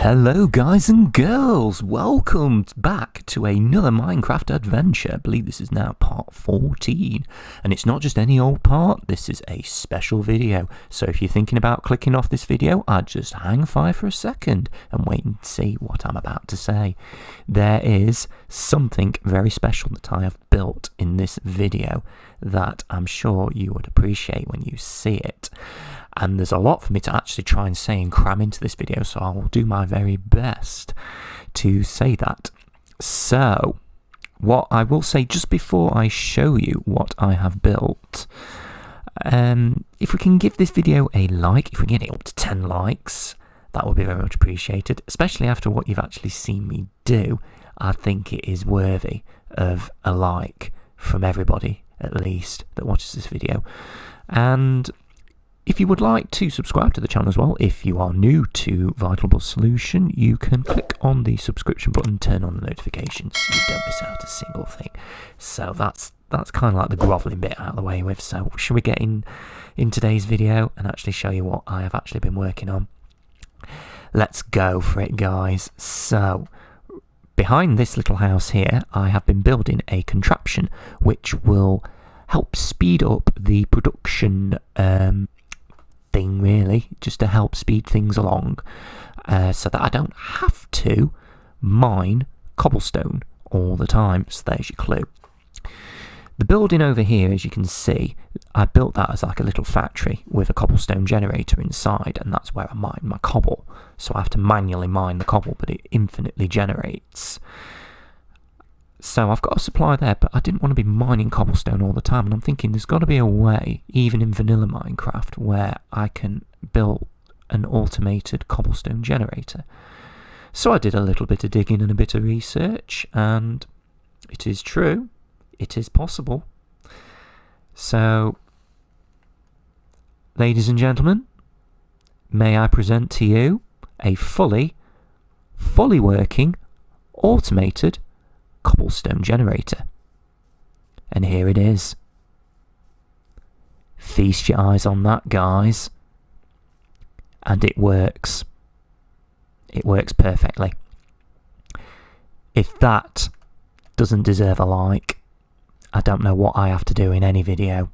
Hello guys and girls, welcome back to another Minecraft adventure. I believe this is now part 14, and it's not just any old part, this is a special video. So if you're thinking about clicking off this video, I'd just hang fire for a second and wait and see what I'm about to say. There is something very special that I have built in this video that I'm sure you would appreciate when you see it. And there's a lot for me to actually try and say and cram into this video, so I will do my very best to say that. So, what I will say just before I show you what I have built, if we can give this video a like, if we get it up to 10 likes, that would be very much appreciated, especially after what you've actually seen me do. I think it is worthy of a like from everybody, at least, that watches this video. And if you would like to subscribe to the channel as well, if you are new to VitalBuzzSolution, you can click on the subscription button, turn on the notifications so you don't miss out a single thing. So that's kind of like the grovelling bit out of the way with. So shall we get in today's video and actually show you what I have actually been working on? Let's go for it, guys. So behind this little house here, I have been building a contraption which will help speed up the production thing, really, just to help speed things along, so that I don't have to mine cobblestone all the time. So there's your clue. The building over here, as you can see, I built that as like a little factory with a cobblestone generator inside, and that's where I mine my cobble. So I have to manually mine the cobble, but it infinitely generates. So I've got a supply there, but I didn't want to be mining cobblestone all the time, and I'm thinking there's got to be a way, even in vanilla Minecraft, where I can build an automated cobblestone generator. So I did a little bit of digging and a bit of research, and it is true, it is possible. So, ladies and gentlemen, may I present to you a fully working, automated cobblestone generator. And here it is. Feast your eyes on that, guys. And it works. It works perfectly. If that doesn't deserve a like, I don't know what I have to do in any video.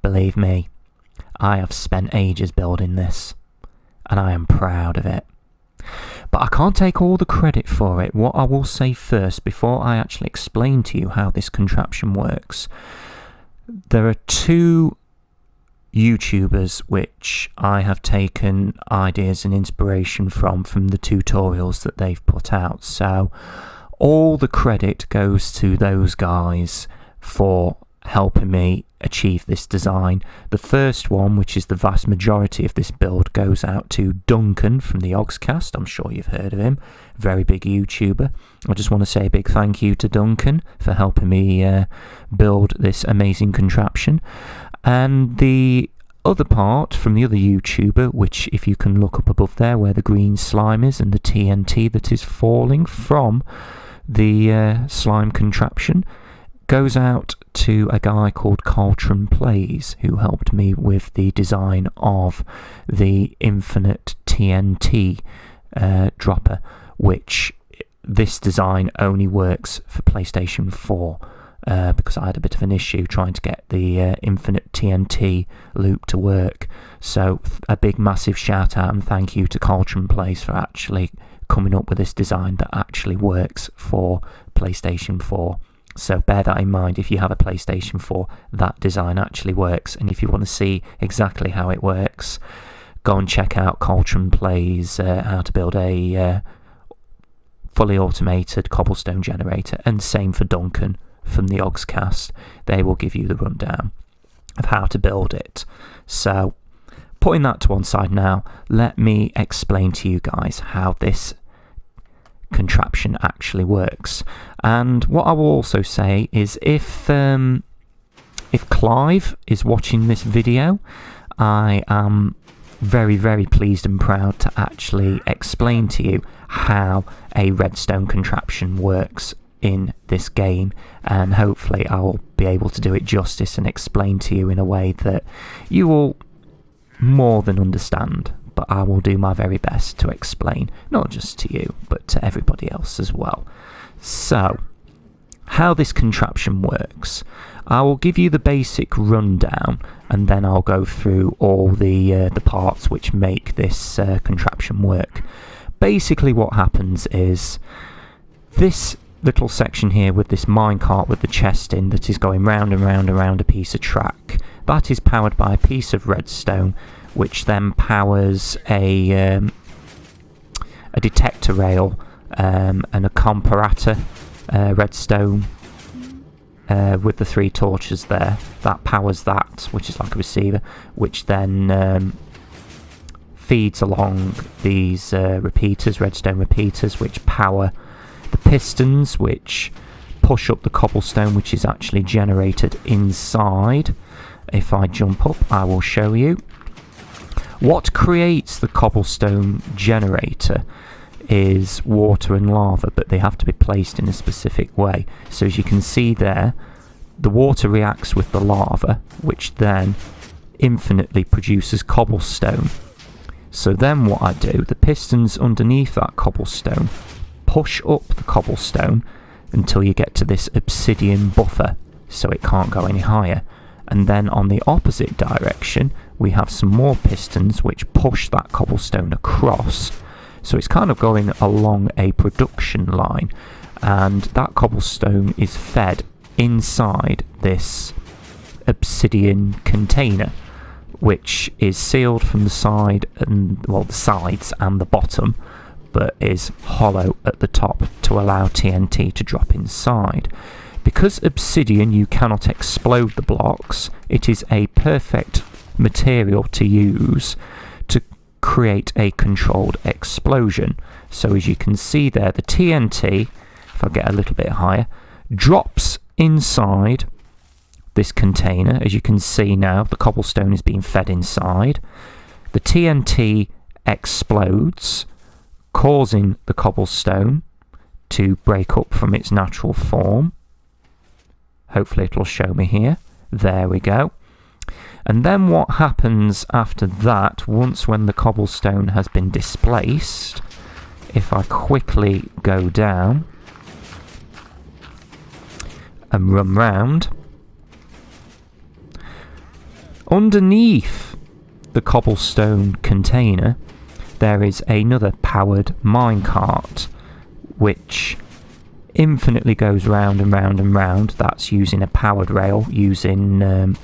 Believe me, I have spent ages building this, and I am proud of it. But I can't take all the credit for it. What I will say first, before I actually explain to you how this contraption works, there are two YouTubers which I have taken ideas and inspiration from the tutorials that they've put out. So all the credit goes to those guys for helping me achieve this design. The first one, which is the vast majority of this build, goes out to Duncan from the Ogscast. I'm sure you've heard of him, very big YouTuber. I just want to say a big thank you to Duncan for helping me build this amazing contraption. And the other part from the other YouTuber, which if you can look up above there where the green slime is and the TNT that is falling from the slime contraption, goes out to a guy called Coltram Plays, who helped me with the design of the infinite TNT dropper, which this design only works for PlayStation 4, because I had a bit of an issue trying to get the infinite TNT loop to work. So a big massive shout out and thank you to Coltram Plays for actually coming up with this design that actually works for PlayStation 4. So bear that in mind. If you have a PlayStation 4, that design actually works. And if you want to see exactly how it works, go and check out Coltram Plays how to build a fully automated cobblestone generator. And same for Duncan from the Ogscast. They will give you the rundown of how to build it. So putting that to one side now, let me explain to you guys how this contraption actually works. And what I will also say is if Clive is watching this video, I am very, very pleased and proud to actually explain to you how a redstone contraption works in this game, and hopefully I'll be able to do it justice and explain to you in a way that you will more than understand. but I will do my very best to explain, not just to you, but to everybody else as well. So, how this contraption works. I will give you the basic rundown, and then I'll go through all the parts which make this contraption work. Basically what happens is, this little section here with this minecart with the chest in that is going round and round and round a piece of track, that is powered by a piece of redstone, which then powers a detector rail and a comparator redstone with the 3 torches there. That powers that, which is like a receiver, which then feeds along these repeaters, redstone repeaters, which power the pistons, which push up the cobblestone, which is actually generated inside. If I jump up, I will show you. What creates the cobblestone generator is water and lava, but they have to be placed in a specific way. So as you can see there, the water reacts with the lava, which then infinitely produces cobblestone. So then what I do, the pistons underneath that cobblestone push up the cobblestone until you get to this obsidian buffer, so it can't go any higher. And then on the opposite direction, we have some more pistons which push that cobblestone across. So it's kind of going along a production line, and that cobblestone is fed inside this obsidian container, which is sealed from the side and, well, the sides and the bottom, but is hollow at the top to allow TNT to drop inside. Because obsidian, you cannot explode the blocks, it is a perfect material to use to create a controlled explosion. So as you can see there, the TNT, if I get a little bit higher, drops inside this container. As you can see now, the cobblestone is being fed inside. The TNT explodes, causing the cobblestone to break up from its natural form. Hopefully it'll show me here. There we go. And then what happens after that, when the cobblestone has been displaced, if I quickly go down and run round, underneath the cobblestone container there is another powered minecart which infinitely goes round and round and round. That's using a powered rail, using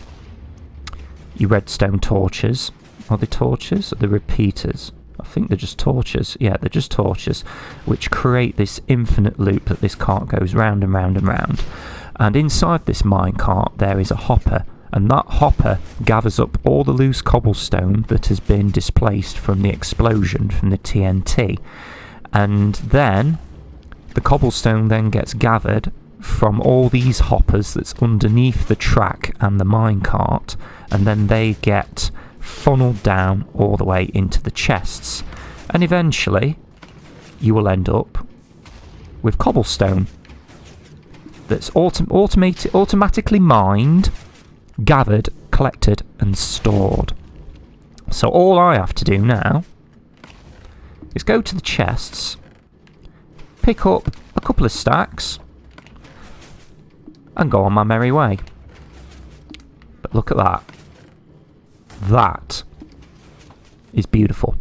your redstone torches. Are they torches? Are they repeaters? I think they're just torches. Yeah, they're just torches, which create this infinite loop that this cart goes round and round and round. And inside this minecart there is a hopper, and that hopper gathers up all the loose cobblestone that has been displaced from the explosion, from the TNT. And then the cobblestone then gets gathered from all these hoppers that's underneath the track and the minecart, and then they get funneled down all the way into the chests. And eventually you will end up with cobblestone that's automatically mined, gathered, collected and stored. So all I have to do now is go to the chests, pick up a couple of stacks and go on my merry way. But look at that. That is beautiful.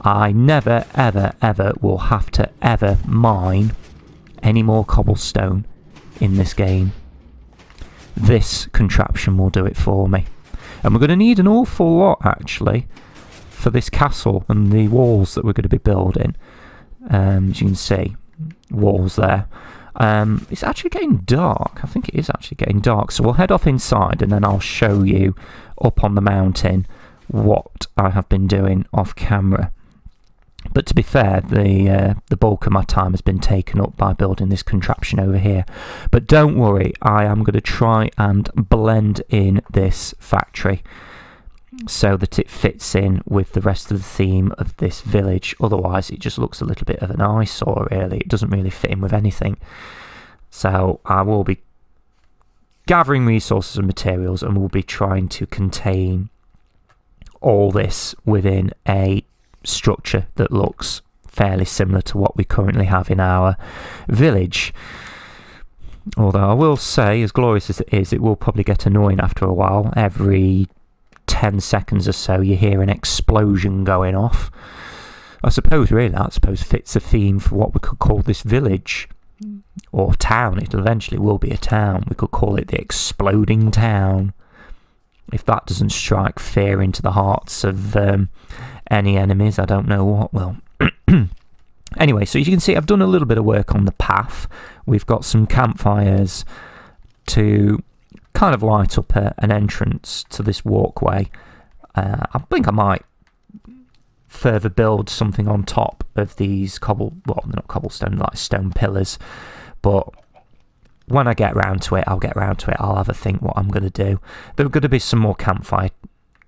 I never ever ever will have to ever mine any more cobblestone in this game. This contraption will do it for me. And we're going to need an awful lot actually for this castle and the walls that we're going to be building. As you can see, walls there. It's actually getting dark. I think it is actually getting dark. So we'll head off inside and then I'll show you up on the mountain what I have been doing off camera. But to be fair, the bulk of my time has been taken up by building this contraption over here. But don't worry, I am going to try and blend in this factory so that it fits in with the rest of the theme of this village. Otherwise it just looks a little bit of an eyesore really. It doesn't really fit in with anything. So I will be gathering resources and materials and we'll be trying to contain all this within a structure that looks fairly similar to what we currently have in our village. Although I will say, as glorious as it is, it will probably get annoying after a while. Every 10 seconds or so you hear an explosion going off. I suppose really that fits a theme for what we could call this village or town. It eventually will be a town. We could call it the Exploding Town. If that doesn't strike fear into the hearts of any enemies, I don't know what will. Anyway, so as you can see, I've done a little bit of work on the path. We've got some campfires to kind of light up an entrance to this walkway. I think I might further build something on top of these well, they're not cobblestone, like stone pillars. But when I get round to it, I'll get round to it. I'll have a think what I'm going to do. There are going to be some more campfire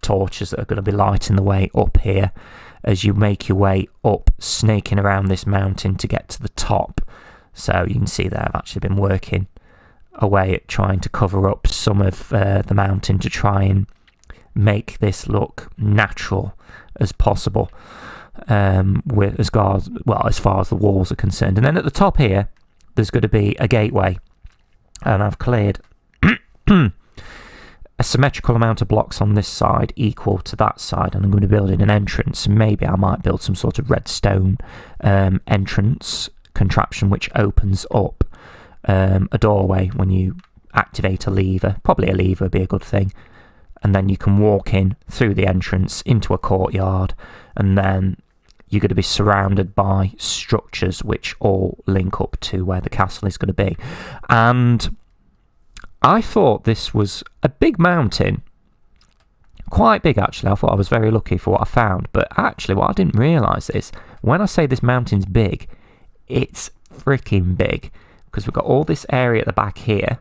torches that are going to be lighting the way up here as you make your way up, snaking around this mountain to get to the top. So you can see there I've actually been working away at trying to cover up some of the mountain to try and make this look natural as possible, with as far as the walls are concerned. And then at the top here, there's going to be a gateway, and I've cleared a symmetrical amount of blocks on this side equal to that side, and I'm going to build in an entrance. Maybe I might build some sort of redstone entrance contraption which opens up a doorway when you activate a lever. Probably a lever would be a good thing, and then you can walk in through the entrance into a courtyard, and then you're going to be surrounded by structures which all link up to where the castle is going to be. And I thought this was a big mountain, quite big actually. I thought I was very lucky for what I found, but actually what I didn't realise is, when I say this mountain's big, it's freaking big, because we've got all this area at the back here,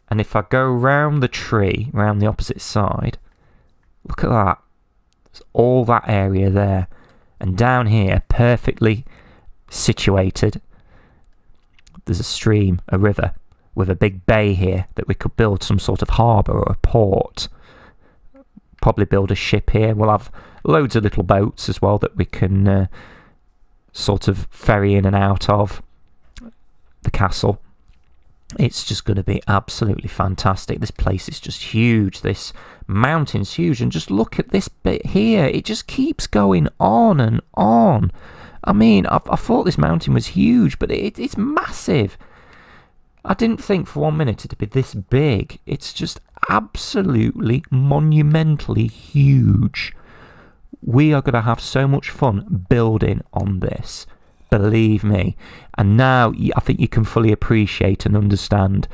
and if I go round the tree, round the opposite side, look at that, there's all that area there, and down here, perfectly situated, there's a stream, a river, with a big bay here that we could build some sort of harbour or a port. Probably build a ship here. We'll have loads of little boats as well that we can sort of ferry in and out of the castle. It's just going to be absolutely fantastic. This place is just huge. This mountain's huge. And just look at this bit here. It just keeps going on and on. I mean, I thought this mountain was huge, but it's massive. I didn't think for 1 minute it'd be this big. It's just absolutely monumentally huge. We are going to have so much fun building on this, believe me. And now I think you can fully appreciate and understand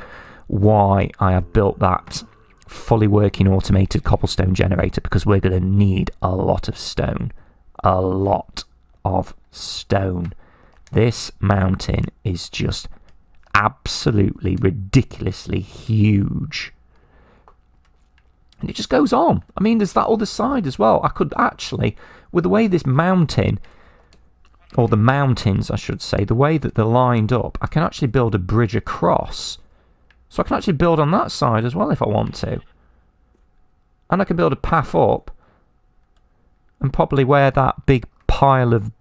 why I have built that fully working automated cobblestone generator, because we're going to need a lot of stone. A lot of stone. This mountain is just absolutely ridiculously huge, and it just goes on. I mean, there's that other side as well. I could actually, with the way this mountain, or the mountains I should say, the way that they're lined up, I can actually build a bridge across. So I can actually build on that side as well if I want to, and I can build a path up, and probably where that big pile of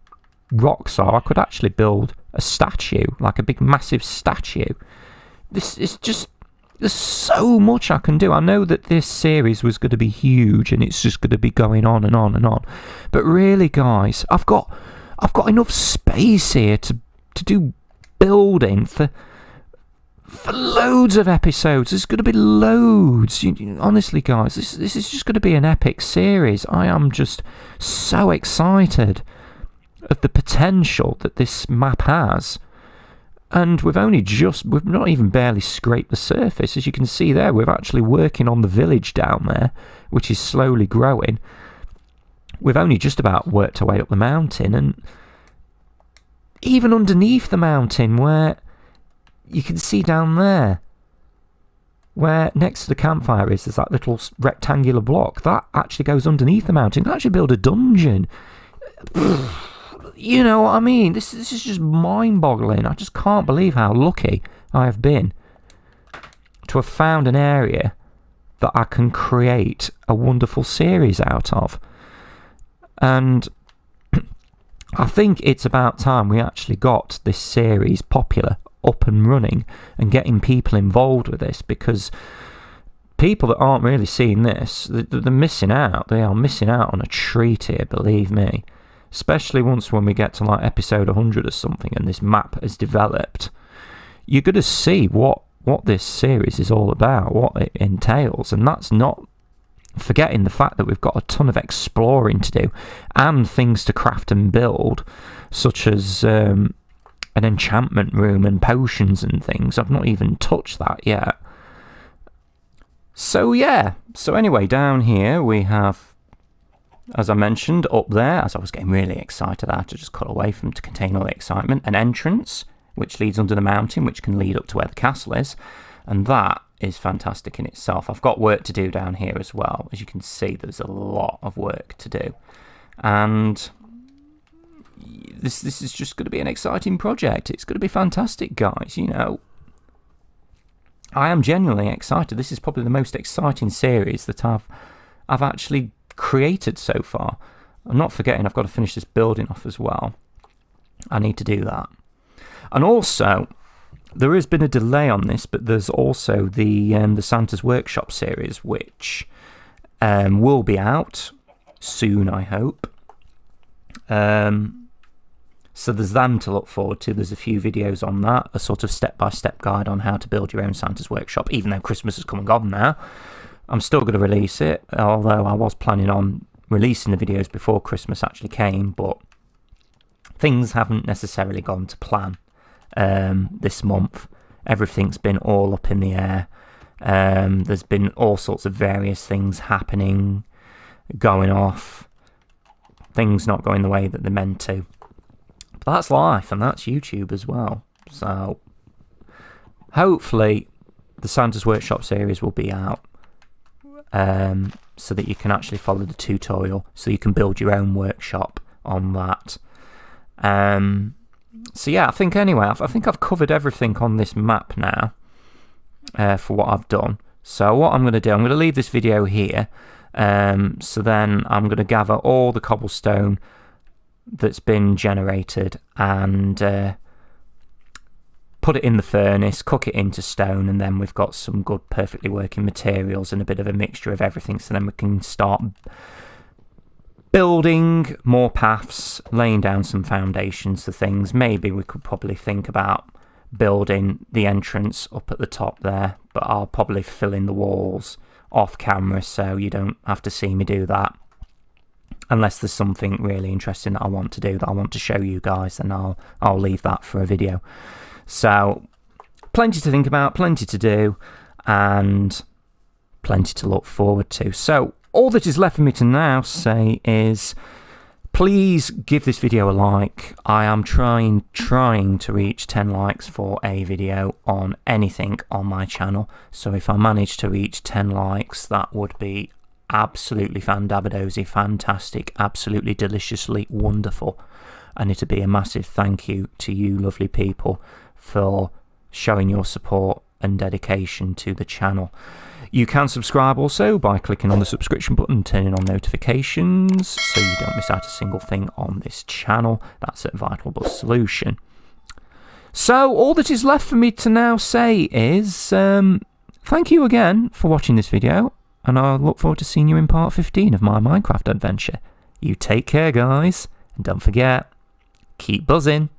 rocks are, I could actually build a statue, like a big massive statue. This is just, there's so much I can do. I know that this series was going to be huge and it's just going to be going on and on and on, but really guys, I've got enough space here to do building for loads of episodes. There's going to be loads. Honestly guys, this is just going to be an epic series. I am just so excited of the potential that this map has, and we've not even barely scraped the surface. As you can see there, we're actually working on the village down there, which is slowly growing. We've only just about worked our way up the mountain, and even underneath the mountain, where you can see down there, where next to the campfire is, there's that little rectangular block that actually goes underneath the mountain. You can actually build a dungeon. You know what I mean? This is just mind-boggling. I just can't believe how lucky I have been to have found an area that I can create a wonderful series out of. And I think it's about time we actually got this series popular, up and running, and getting people involved with this, because people that aren't really seeing this, they're missing out. They are missing out on a treat here, believe me. Especially when we get to like episode 100 or something and this map has developed. You're going to see what this series is all about, what it entails, and that's not forgetting the fact that we've got a ton of exploring to do and things to craft and build, such as an enchantment room and potions and things. I've not even touched that yet. So yeah, so anyway, down here we have, as I mentioned, up there, as I was getting really excited, I had to just cut away from to contain all the excitement, an entrance which leads under the mountain, which can lead up to where the castle is, and that is fantastic in itself. I've got work to do down here as well. As you can see, there's a lot of work to do, and this is just going to be an exciting project. It's going to be fantastic, guys. You know, I am genuinely excited. This is probably the most exciting series that I've actually created so far. I'm not forgetting I've got to finish this building off as well. I need to do that. And also, there has been a delay on this, but there's also the Santa's Workshop series, which will be out soon, I hope. So there's them to look forward to. There's a few videos on that, a sort of step-by-step guide on how to build your own Santa's Workshop, even though Christmas has come and gone now. I'm still going to release it, although I was planning on releasing the videos before Christmas actually came, but things haven't necessarily gone to plan this month. Everything's been all up in the air. There's been all sorts of various things happening, going off, things not going the way that they're meant to. But that's life, and that's YouTube as well. So hopefully the Santa's Workshop series will be out, so that you can actually follow the tutorial, so you can build your own workshop on that. So yeah, I think I've covered everything on this map now, for what I've done. So what I'm going to do, I'm going to leave this video here, so then I'm going to gather all the cobblestone that's been generated and put it in the furnace, cook it into stone, and then we've got some good, perfectly working materials and a bit of a mixture of everything, so then we can start building more paths, laying down some foundations for things. Maybe we could probably think about building the entrance up at the top there, but I'll probably fill in the walls off camera so you don't have to see me do that. Unless there's something really interesting that I want to do, that I want to show you guys, then I'll leave that for a video. So, plenty to think about, plenty to do, and plenty to look forward to. So, all that is left for me to now say is, please give this video a like. I am trying to reach 10 likes for a video on anything on my channel. So if I manage to reach 10 likes, that would be absolutely fandabidozy, fantastic, absolutely deliciously wonderful. And it'd be a massive thank you to you lovely people for showing your support and dedication to the channel. You can subscribe also by clicking on the subscription button, turning on notifications so you don't miss out a single thing on this channel. That's at VitalBuzzSolution. So all that is left for me to now say is thank you again for watching this video, and I look forward to seeing you in part 15 of my Minecraft adventure. You take care, guys, and don't forget, keep buzzing.